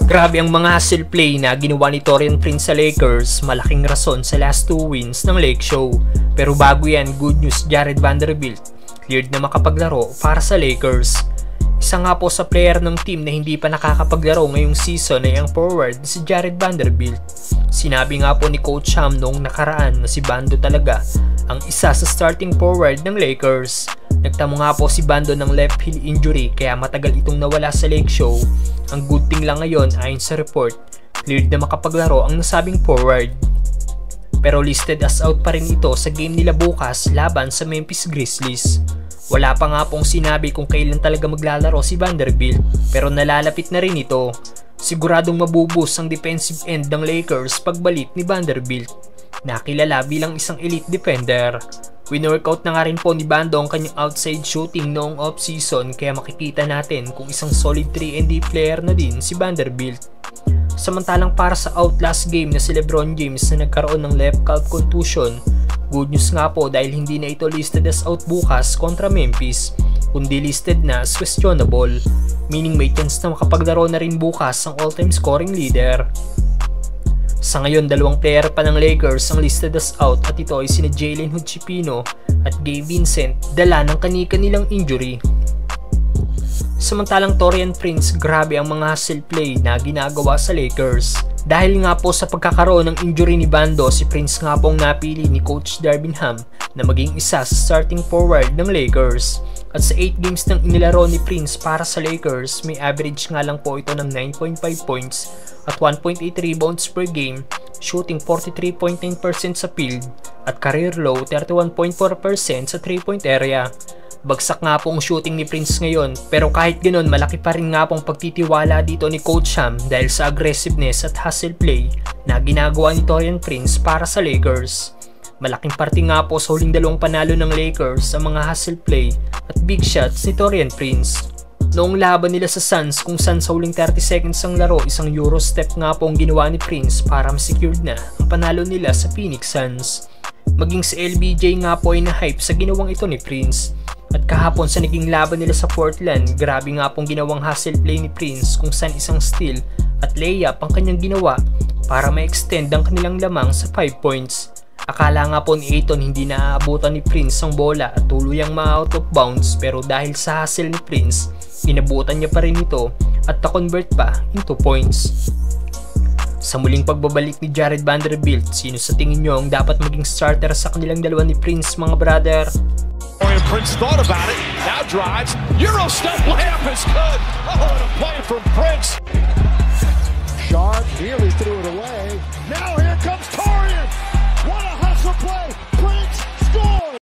Grabe ang mga hustle play na ginawa ni Taurean Prince sa Lakers, malaking rason sa last 2 wins ng Lake Show. Pero bago yan, good news, Jared Vanderbilt cleared na makapaglaro para sa Lakers. Isa nga po sa player ng team na hindi pa nakakapaglaro ngayong season ay ang forward si Jared Vanderbilt. Sinabi nga po ni Coach Ham noong nakaraan na si Bando talaga ang isa sa starting forward ng Lakers. Nagtamo nga po si Bando ng left heel injury kaya matagal itong nawala sa Lake Show. Ang good thing lang ngayon ayon sa report, cleared na makapaglaro ang nasabing forward. Pero listed as out pa rin ito sa game nila bukas laban sa Memphis Grizzlies. Wala pa nga pong sinabi kung kailan talaga maglalaro si Vanderbilt pero nalalapit na rin ito. Siguradong mabubus ang defensive end ng Lakers pagbalik ni Vanderbilt, nakilala bilang isang elite defender. Win-workout na nga rin po ni Bando ang kanyang outside shooting noong off-season kaya makikita natin kung isang solid 3-and-D player na din si Vanderbilt. Samantalang para sa outlast game na si LeBron James na nagkaroon ng left calf contusion, good news nga po dahil hindi na ito listed as out bukas kontra Memphis, kundi listed na as questionable, meaning may chance na makapaglaro na rin bukas ang all-time scoring leader. Sa ngayon, 2 player pa ng Lakers ang listed as out at ito ay sina Jalen Hood-Schifino at Gabe Vincent, dala ng kani-kanilang injury. Samantalang Taurean Prince, grabe ang mga hustle play na ginagawa sa Lakers. Dahil nga po sa pagkakaroon ng injury ni Bando, si Prince nga pong napili ni Coach Darvin Ham na maging isa sa starting forward ng Lakers. At sa 8 games nang inilaro ni Prince para sa Lakers, may average nga lang po ito ng 9.5 points at 1.8 rebounds per game, shooting 43.9% sa field at career low 31.4% sa 3-point area. Bagsak nga po ang shooting ni Prince ngayon pero kahit ganoon malaki pa rin nga pong pagtitiwala dito ni Coach Ham dahil sa aggressiveness at hustle play na ginagawa ni Taurean Prince para sa Lakers. Malaking parte nga po sa huling 2 panalo ng Lakers sa mga hustle play at big shots ni Taurean Prince. Noong laban nila sa Suns kung saan sa huling 30 seconds ang laro, isang Euro step nga po ang ginawa ni Prince para ma-secured na ang panalo nila sa Phoenix Suns. Maging si LBJ nga po ay na-hype sa ginawang ito ni Prince. At kahapon sa naging laban nila sa Portland, grabe nga pong ginawang hustle play ni Prince kung saan isang steal at layup ang kanyang ginawa para ma-extend ang kanilang lamang sa 5 points. Akala nga po ni Ayton hindi naaabutan ni Prince ang bola at tuluyang ma-out of bounds pero dahil sa hustle ni Prince, inabutan niya pa rin ito at na-convert pa into points. Sa muling pagbabalik ni Jared Vanderbilt, sino sa tingin nyo ang dapat maging starter sa kanilang dalawa ni Prince, mga brother? Prince thought about it, now drives, Euro step layup is good. Oh, what a play from Prince.